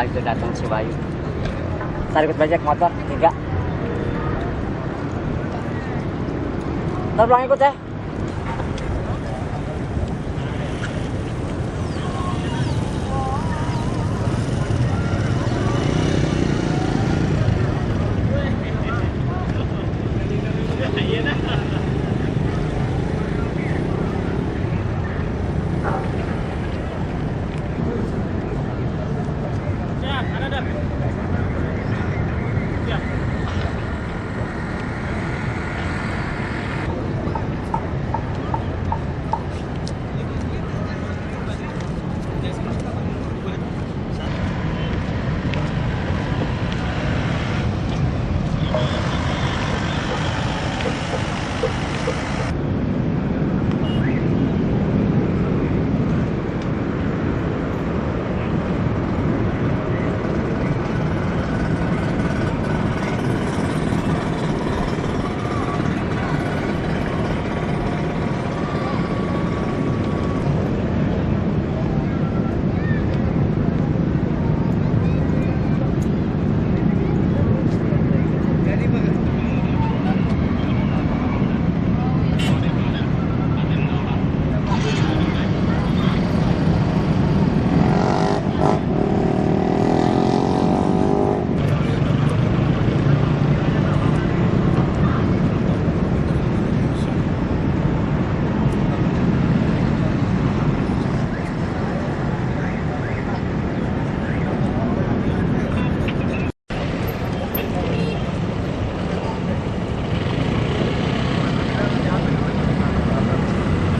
itu datang si Bayu. Tarik bajak motor 3. Ntar pulang ikut ya.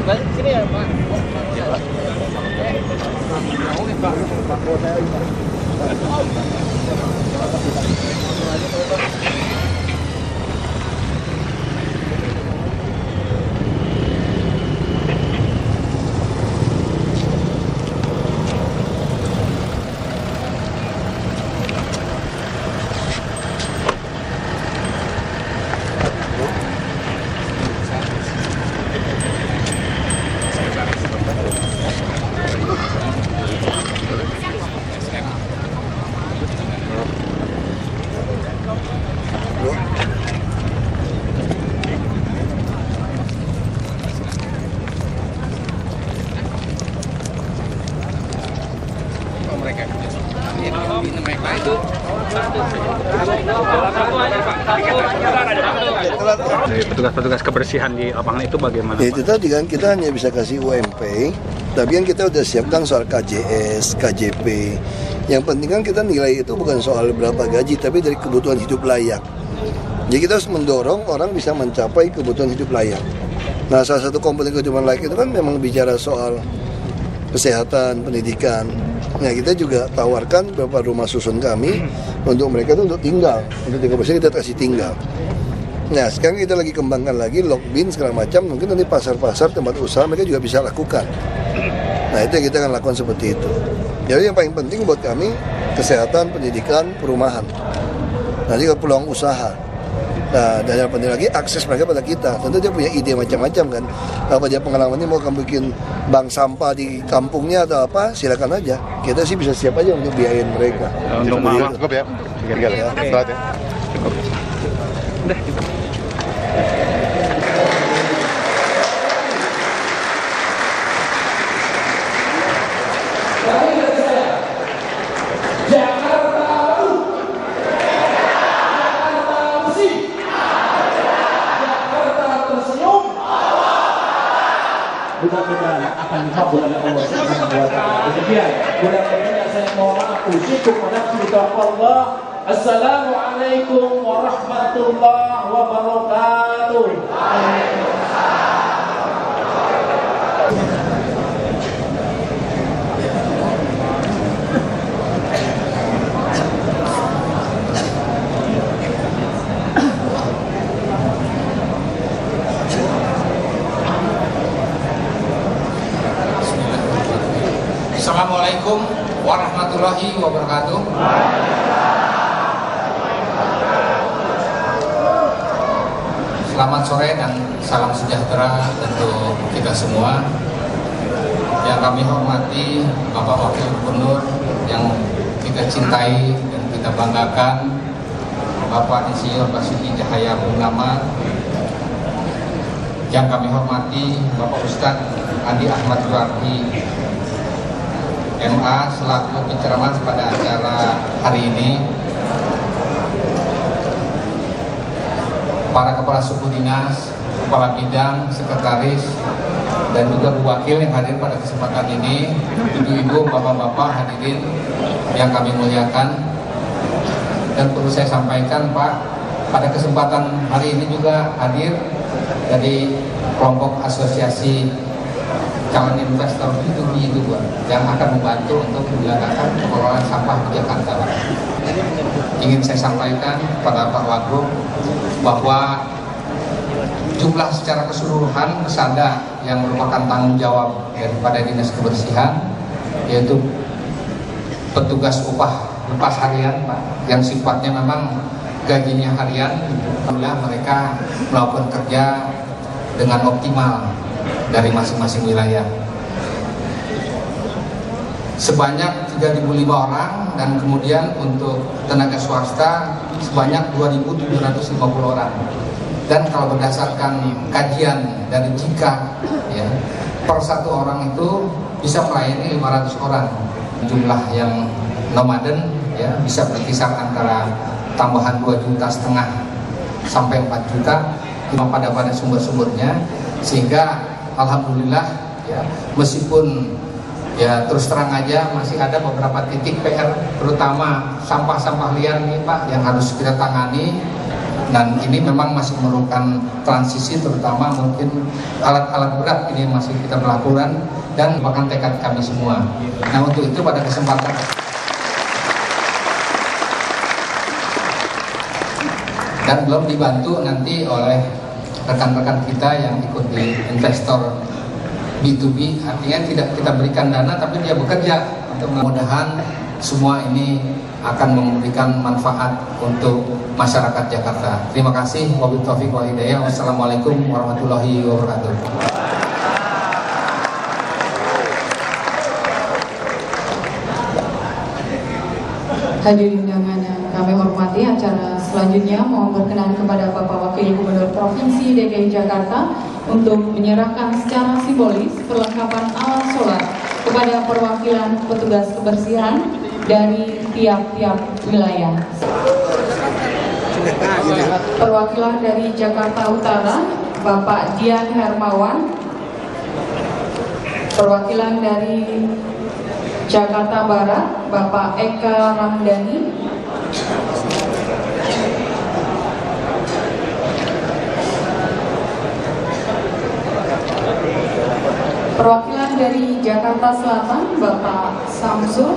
Balik sini ya, Pak. Petugas-petugas kebersihan di lapangan itu bagaimana? Ya, itu tadi kan kita hanya bisa kasih UMP, tapi kan kita udah siapkan soal KJS, KJP. Yang penting kan kita nilai itu bukan soal berapa gaji, tapi dari kebutuhan hidup layak. Jadi kita harus mendorong orang bisa mencapai kebutuhan hidup layak. Nah, salah satu komponen kehidupan layak itu kan memang bicara soal kesehatan, pendidikan. Nah, kita juga tawarkan beberapa rumah susun kami untuk mereka itu untuk tinggal. Untuk tinggal bersih kita kasih tinggal. Nah, sekarang kita lagi kembangkan lagi lockbin segala macam. Mungkin nanti pasar-pasar, tempat usaha mereka juga bisa lakukan. Nah, itu yang kita akan lakukan seperti itu. Jadi yang paling penting buat kami kesehatan, pendidikan, perumahan. Nanti kalau peluang usaha. Nah, dan yang penting lagi akses mereka pada kita. Tentu dia punya ide macam-macam kan. Apa dia pengalamannya mau kamu bikin bank sampah di kampungnya atau apa, silakan aja. Kita sih bisa siap aja untuk biayain mereka. Untuk cukup ya. Tinggal ya. Cukup. Udah gitu. Mudah-mudahan akan dikabul oleh Allah Subhanahu wa taala. Demikian, mudah-mudahan saya mohon maaf usikum wa nafsi taqwallah. Assalamualaikum warahmatullahi wabarakatuh. Assalamualaikum warahmatullahi wabarakatuh. Selamat sore dan salam sejahtera untuk kita semua. Yang kami hormati Bapak Wakil Gubernur yang kita cintai dan kita banggakan, Bapak Insinyur Basuki Cahayapurnama, yang kami hormati Bapak Ustadz Andi Ahmad Suwardi MA selaku penceramah pada acara hari ini, para kepala suku dinas, kepala bidang, sekretaris, dan juga Bu Wakil yang hadir pada kesempatan ini, ibu-ibu, bapak-bapak hadirin yang kami muliakan. Dan perlu saya sampaikan Pak, pada kesempatan hari ini juga hadir dari kelompok asosiasi calon investor B2B itu Pak, yang akan membantu untuk menjalankan pengelolaan sampah di Jakarta Pak. Ingin saya sampaikan kepada Pak Wagub bahwa jumlah secara keseluruhan pesada yang merupakan tanggung jawab daripada Dinas Kebersihan, yaitu petugas upah lepas harian Pak, yang sifatnya memang gajinya harian, alhamdulillah mereka melakukan kerja dengan optimal dari masing-masing wilayah. Sebanyak 3.005 orang, dan kemudian untuk tenaga swasta sebanyak 2.750 orang. Dan kalau berdasarkan kajian dari Jika, ya, per satu orang itu bisa melayani 500 orang. Jumlah yang nomaden ya bisa berkisar antara tambahan 2,5 juta sampai 4 juta pada sumber-sumbernya, sehingga alhamdulillah ya, meskipun ya terus terang aja masih ada beberapa titik PR, terutama sampah-sampah liar nih Pak yang harus kita tangani, dan ini memang masih memerlukan transisi, terutama mungkin alat-alat berat ini masih kita melakukan dan merupakan tekad kami semua. Nah, untuk itu pada kesempatan dan belum dibantu nanti oleh rekan-rekan kita yang ikut di investor B2B, artinya tidak kita berikan dana tapi dia bekerja. Untuk mudah-mudahan semua ini akan memberikan manfaat untuk masyarakat Jakarta. Terima kasih. Wabillahi taufiq wal hidayah. Wassalamualaikum warahmatullahi wabarakatuh. Hadirin undangan yang kami hormati, acara selanjutnya mohon berkenan kepada Bapak Wakil Gubernur Provinsi DKI Jakarta untuk menyerahkan secara simbolis perlengkapan alat solar kepada perwakilan petugas kebersihan dari tiap-tiap wilayah. Perwakilan dari Jakarta Utara, Bapak Dian Hermawan. Perwakilan dari Jakarta Barat, Bapak Eka Ramdhani. Perwakilan dari Jakarta Selatan, Bapak Samsul.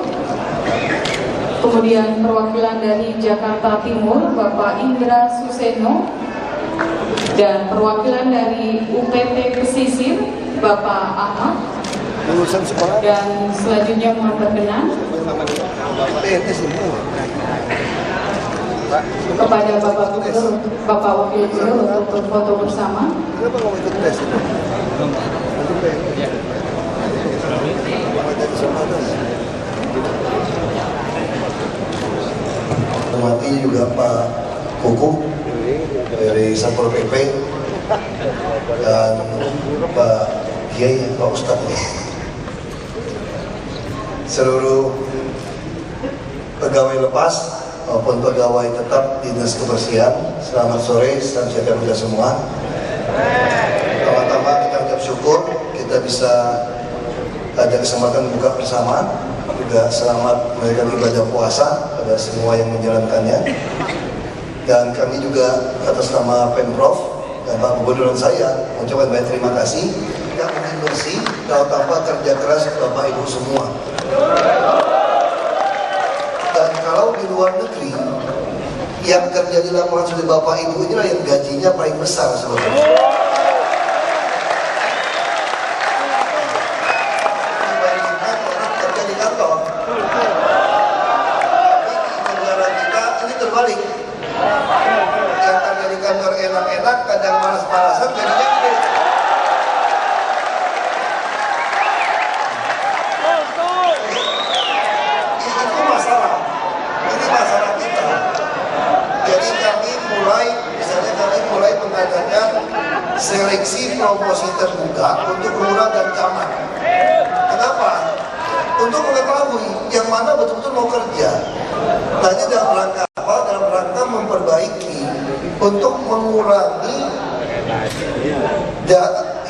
Kemudian perwakilan dari Jakarta Timur, Bapak Indra Suseno. Dan perwakilan dari UPT Pesisir, Bapak Ahmad. Lulusan sekolah Dan selanjutnya mohon berkenan PNS semua. kepada Bapak Gubernur, Bapak Wakil Gubernur untuk foto bersama. Kenapa nggak mau ikut tes? Hormati juga Pak Kuku dari Satpol PP dan Pak Kiai, Pak Ustadz, seluruh pegawai lepas maupun pegawai tetap Dinas Kebersihan. Selamat sore, salam sejahtera semua. Pertama-tama kita ucap syukur kita bisa ada kesempatan buka bersama, juga selamat menunaikan ibadah puasa pada semua yang menjalankannya. Dan kami juga atas nama Pemprov dan Pak Gubernur dan saya mengucapkan banyak terima kasih. Tidak mungkin bersih kalau tanpa kerja keras Bapak Ibu semua. Dan kalau di luar negeri yang kerja di lapangan sudah Bapak Ibu inilah yang gajinya paling besar sebetulnya. Dibandingkan orang kerja di kantor. Tapi di negara kita ini terbalik. Yang kerja di kantor enak-enak, kadang malas-malasan, gajinya gede. Itu masalah. promosi terbuka untuk lurah dan camat. Kenapa? Untuk mengetahui yang mana betul-betul mau kerja. Nah, ini dalam rangka apa? Dalam rangka memperbaiki untuk mengurangi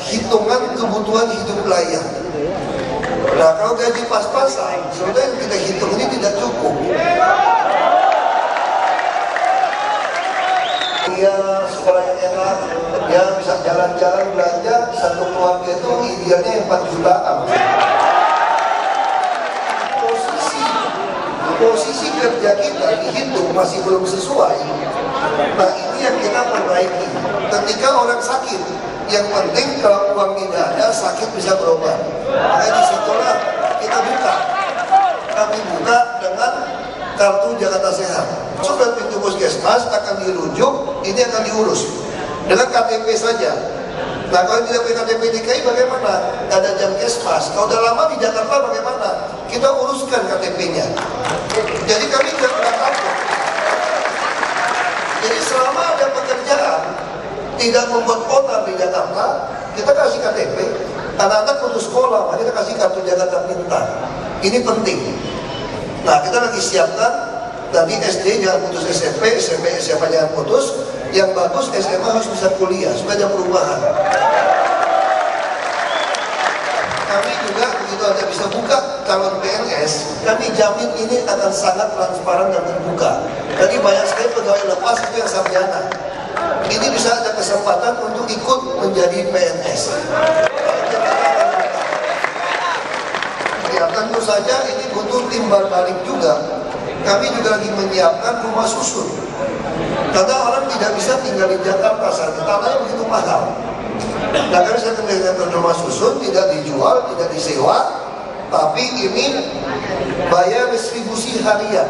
hitungan kebutuhan hidup layak. Nah, kalau gaji pas-pasan, sebenarnya yang kita hitung ini tidak cukup. Dia sekolah yang enak, dia bisa jalan-jalan belanja, satu keluarga itu idealnya 4 jutaan. Posisi kerja kita dihitung masih belum sesuai. Nah, ini yang kita perbaiki. Ketika orang sakit, yang penting kalau uang tidak ada, sakit bisa berobat. Makanya disitulah kita buka. Kami buka dengan kartu Jakarta Sehat. Sudah pintu puskesmas akan dirujuk, ini akan diurus dengan KTP saja. Nah, kalau tidak punya KTP DKI bagaimana? Ada jam kesmas. Kalau udah lama di Jakarta bagaimana? Kita uruskan KTP-nya. Jadi kami tidak pernah takut. Jadi selama ada pekerjaan tidak membuat onar di Jakarta, kita kasih KTP. Anak-anak putus sekolah, kita kasih kartu Jakarta Pintar. Ini penting. Nah, kita lagi siapkan nanti SD jangan putus SMP, SMP SMA jangan putus. Yang bagus SMA harus bisa kuliah supaya ada perubahan. Kami juga begitu ada bisa buka calon PNS, kami jamin ini akan sangat transparan dan terbuka. Jadi banyak sekali pegawai lepas itu yang sarjana. Ini bisa ada kesempatan untuk ikut menjadi PNS. Ya, tentu saja ini butuh timbal balik juga. Kami juga lagi menyiapkan rumah susun. Karena orang tidak bisa tinggal di Jakarta saat ini, tanahnya begitu mahal. Nah, kami saya mendengarkan rumah susun tidak dijual, tidak disewa, tapi ini bayar distribusi harian.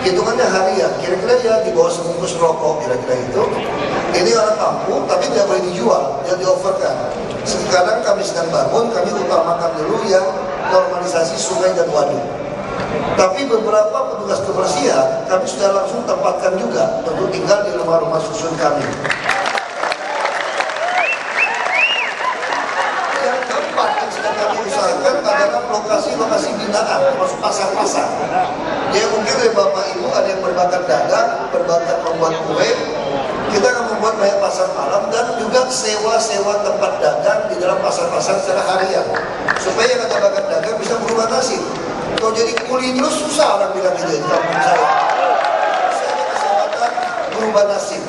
Hitungannya harian, kira-kira ya di bawah sebungkus rokok, kira-kira itu. Ini orang kampung, tapi tidak boleh dijual, dia di-offerkan. Sekarang kami sedang bangun, kami utamakan dulu yang normalisasi sungai dan waduk. Tapi beberapa petugas kebersihan kami sudah langsung tempatkan juga untuk tinggal di rumah-rumah susun kami. Yang keempat yang sedang kami usahakan adalah lokasi-lokasi binaan, termasuk pasar-pasar. Ya mungkin dari Bapak Ibu ada yang berbakat dagang, berbakat membuat kue. Kita akan membuat banyak pasar malam dan juga sewa-sewa tempat dagang di dalam pasar-pasar secara harian. Supaya yang ada bakat dagang bisa berubah nasib. Kalau jadi kuli terus susah orang bilang gitu di kampung saya. Saya ada kesempatan berubah nasib.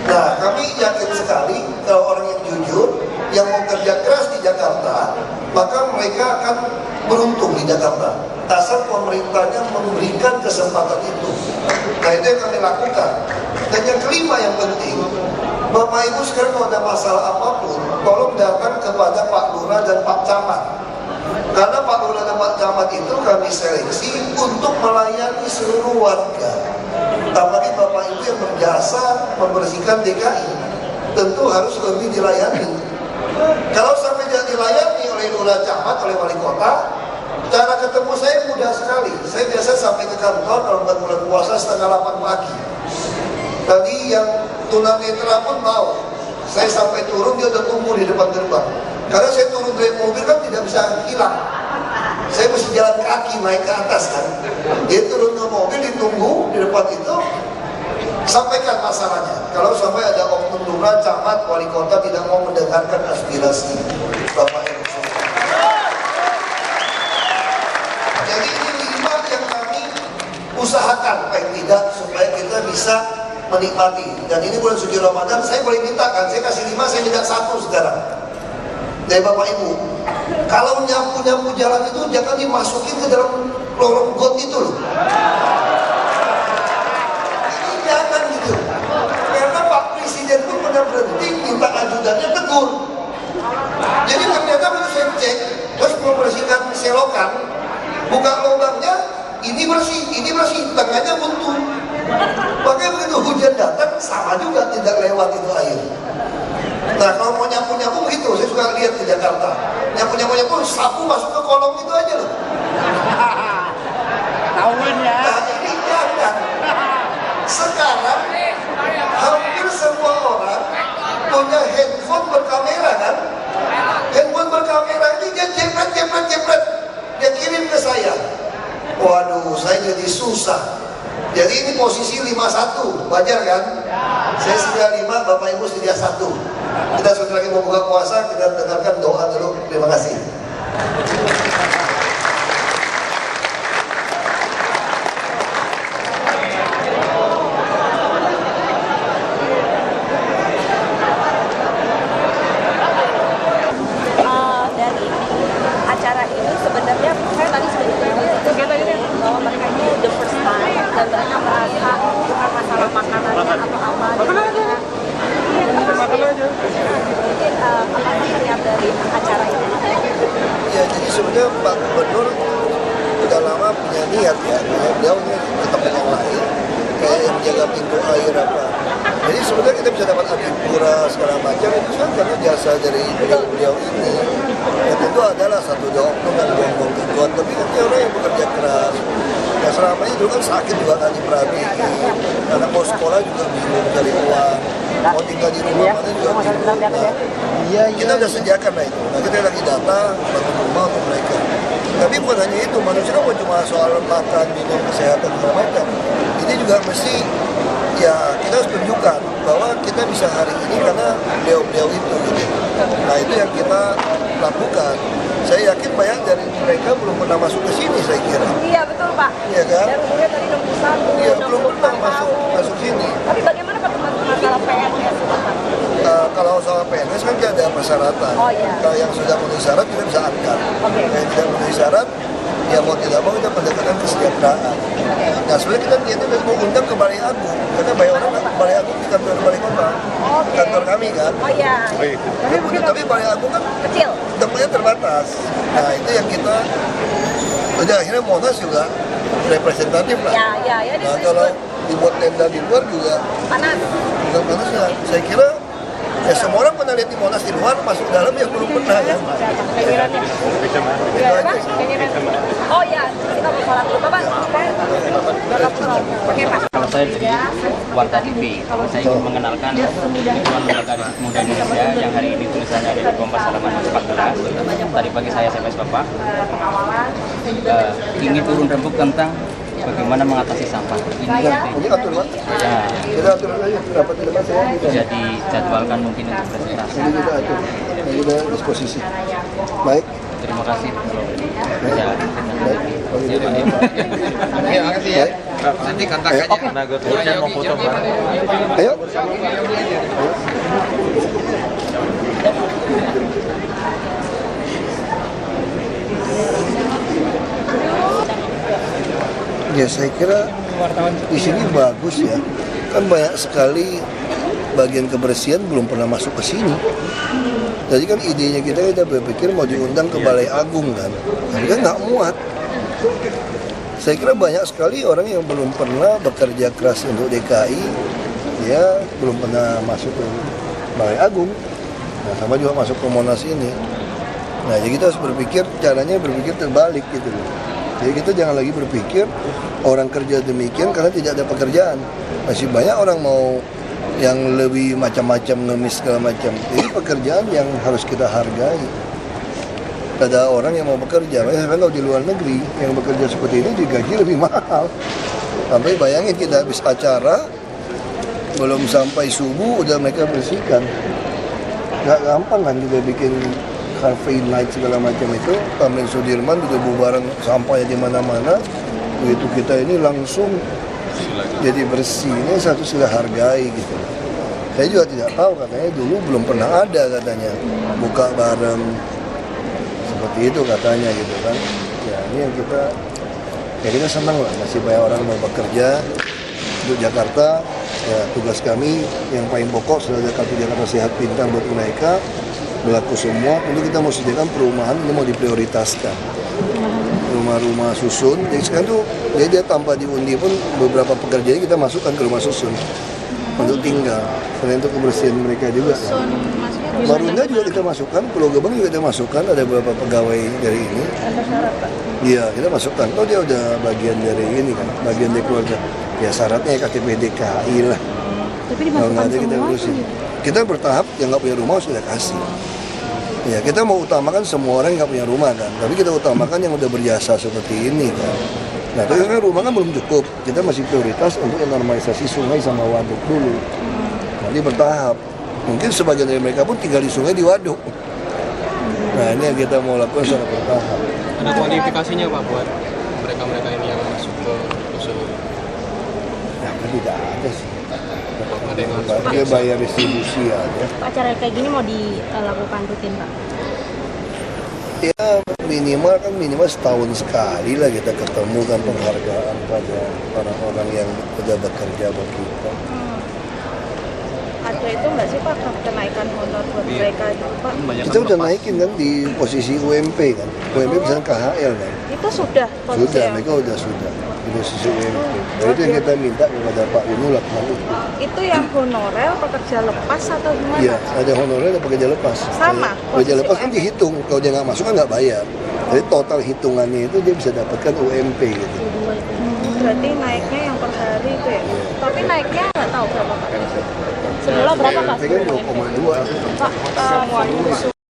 Nah, kami yakin sekali kalau orang yang jujur, yang mau kerja keras di Jakarta, maka mereka akan beruntung di Jakarta. Asal pemerintahnya memberikan kesempatan itu. Nah, itu yang kami lakukan. Dan yang kelima yang penting, Bapak Ibu sekarang kalau ada masalah apapun, tolong datang kepada Pak Lurah dan Pak Camat. Karena Pak Lurah dan Pak Camat itu kami seleksi untuk melayani seluruh warga. Apalagi Bapak Ibu yang berjasa membersihkan DKI, tentu harus lebih dilayani. Kalau sampai tidak dilayani oleh Lurah Camat, oleh Wali Kota, cara ketemu saya mudah sekali. Saya biasa sampai ke kantor kalau bulan puasa setengah 8 pagi. Tadi yang tunanetra pun mau. Saya sampai turun, dia udah tunggu di depan gerbang. Karena saya turun dari mobil kan tidak bisa hilang. Saya mesti jalan kaki naik ke atas kan. Dia turun ke mobil, ditunggu di depan itu. Sampaikan masalahnya. Kalau sampai ada oknum lurah, camat, wali kota tidak mau mendengarkan aspirasi Bapak Ibu. Jadi ini 5 yang kami usahakan paling tidak supaya kita bisa menikmati. Dan ini bulan suci Ramadan, saya boleh minta kan, saya kasih 5, saya minta 1 sekarang dari Bapak Ibu. Kalau nyapu-nyapu jalan itu jangan dimasukin ke dalam lorong got itu loh. Ini jangan gitu. Karena Pak Presiden pun pernah berhenti minta ajudannya tegur. Jadi ternyata begitu saya cek, terus membersihkan selokan, buka lubangnya, ini bersih, tengahnya buntu. Makanya begitu hujan datang, sama juga tidak lewat itu air. Nah, kalau mau nyapu-nyapu begitu, saya suka lihat di Jakarta. Nyapu-nyapu, sapu masuk ke kolong itu aja loh. Tahuan ya. Nah, ini jangan. Sekarang, hampir semua orang punya handphone berkamera kirim ke saya. Waduh, saya jadi susah. Jadi ini posisi 5-1, wajar kan? Saya sedia 5, Bapak Ibu sedia 1. Kita sudah lagi mau buka puasa, kita dengarkan doa dulu. Terima kasih. Dari acara ini sebenarnya saya tadi sebetulnya bahwa mereka ini the first time dan mereka merasa bukan masalah makanannya atau apa mungkin apa yang dari acara ini. Ya, jadi sebenarnya Pak Gubernur sudah lama punya niat ya, beliau ini tetap yang lain, kayak yang jaga pintu air apa. Jadi sebenarnya kita bisa dapat adipura segala macam itu kan karena jasa dari beliau ini. Ya tentu adalah satu oknum dan buang-buang kebutuhan, tapi kan dia orang yang bekerja keras. Ya selama ini dulu kan sakit juga kan di Prabi, karena mau sekolah juga bingung cari uang, mau tinggal di rumah mana juga bingung. Nah, kita udah sediakan lah itu. Nah kita lagi data bangun rumah untuk mereka. Tapi bukan hanya itu, manusia kan cuma soal makan, minum, kesehatan segala macam. Ini juga mesti ya kita harus tunjukkan bahwa kita bisa hari ini karena beliau-beliau itu gitu. Nah itu yang kita lakukan. Saya yakin banyak dari mereka belum pernah masuk ke sini saya kira. Iya betul Pak. Iya kan? Dan umurnya tadi 61, Iya belum pernah 64 tahun. masuk sini. Tapi bagaimana Pak masalah PNS Pak? Kalau soal PNS kan dia ada persyaratan. Oh, iya. Kalau yang sudah memenuhi syarat kita bisa angkat. Oke. Yang tidak memenuhi syarat, ya mau tidak mau kita pendekatan kesejahteraan. Nah sebenarnya kita niatnya mau undang ke Balai Agung, karena banyak orang ke Balai Agung di kantor Balai Kota, Oke. kantor kami kan. Oh iya. Tapi Balai Agung kan Kecil. tempatnya terbatas. Nah itu yang kita, udah akhirnya Monas juga representatif lah. Ya Nah kalau dibuat tenda di luar juga panas. bukan panas ya. Saya kira ya semua orang pernah lihat di Monas di luar, masuk dalam yang belum pernah kan. Itu aja sih. Oh ya, kita mau sholat dulu Bapak. Oke Pak. Kalau saya dari Warta TV, saya ingin mengenalkan teman lembaga riset muda Indonesia yang hari ini tulisannya ada di Kompas halaman 14. Tadi pagi saya SMS Bapak, ingin turun rembuk tentang bagaimana mengatasi sampah. Ini atur Pak. Ya, Kita atur aja rapat di depan saya. bisa dijadwalkan mungkin untuk presentasi. Ini kita atur. Ini kita disposisi. Baik. Terima kasih. Ya, Baik. Oke, makasih ya. Nanti kontak aja. Saya mau foto bareng. Ayo. Ya saya kira di sini bagus ya. Kan banyak sekali bagian kebersihan belum pernah masuk ke sini. Jadi kan idenya kita berpikir mau diundang ke Balai Agung kan. Tapi kan nggak muat. Saya kira banyak sekali orang yang belum pernah bekerja keras untuk DKI, dia belum pernah masuk ke Balai Agung. Nah, sama juga masuk ke Monas ini. Nah, jadi kita harus berpikir, caranya berpikir terbalik gitu loh. Jadi kita jangan lagi berpikir orang kerja demikian karena tidak ada pekerjaan. Masih banyak orang mau yang lebih macam-macam ngemis segala macam. Ini pekerjaan yang harus kita hargai. Ada orang yang mau bekerja, kalau di luar negeri yang bekerja seperti ini digaji lebih mahal. Sampai bayangin kita habis acara, belum sampai subuh udah mereka bersihkan. Nggak gampang kan juga bikin cafe night segala macam itu. Tamrin Sudirman udah bubaran sampahnya di mana-mana. Begitu kita ini langsung jadi bersih. Ini satu sudah hargai gitu. Saya juga tidak tahu, katanya dulu belum pernah ada katanya buka bareng seperti itu katanya gitu kan. Ya ini yang kita senang lah, masih banyak orang mau bekerja untuk Jakarta. Ya tugas kami yang paling pokok sudah ada kartu Jakarta Sehat Pintar buat mereka berlaku semua. Tentu kita mau sediakan perumahan, ini mau diprioritaskan rumah-rumah susun. Jadi sekarang tuh dia tanpa diundi pun beberapa pekerjaan kita masukkan ke rumah susun untuk tinggal. Selain untuk kebersihan mereka juga. Marunda juga kita masukkan, Pulau Gebang juga kita masukkan, ada beberapa pegawai dari ini. Iya, kita masukkan. Oh dia udah bagian dari ini kan, bagian dari keluarga. Ya syaratnya KTP DKI lah. Tapi Kalau nggak dimasukkan ada kita semua urusin. sih. Kita bertahap, yang nggak punya rumah sudah kasih. Ya kita mau utamakan semua orang yang nggak punya rumah kan, tapi kita utamakan yang udah berjasa seperti ini kan. Nah tapi kan rumah kan belum cukup, kita masih prioritas untuk yang normalisasi sungai sama waduk dulu. Nanti bertahap, mungkin sebagian dari mereka pun tinggal di sungai di waduk. Nah ini yang kita mau lakukan secara bertahap. Ada kualifikasinya Pak buat mereka-mereka ini yang masuk ke usul? Nah tidak ada sih. Ada yang langsung? Dia bayar distribusi aja. Acara kayak gini mau dilakukan rutin Pak? Ya minimal setahun sekali lah kita ketemu kan penghargaan pada orang-orang yang sudah bekerja buat kita. Ada itu nggak sih Pak kenaikan honor buat mereka itu Pak? Kita udah naikin kan di posisi UMP kan. UMP misalnya KHL kan. Itu sudah posisi Sudah, yang- mereka sudah di posisi UMP. Jadi itu yang kita minta kepada Pak Yunus lakukan itu. Itu yang honorer pekerja lepas atau gimana? Iya, ada honorer ada pekerja lepas. Sama, Pekerja posisi lepas kan UMP. dihitung. Kalau dia nggak masuk kan nggak bayar. Jadi total hitungannya itu dia bisa dapatkan UMP gitu. Berarti naiknya yang per hari itu ya? Iya. Tapi naiknya nggak tahu berapa Pak? Semula berapa Pak? UMP kan 2,2. Pak, mau nyusul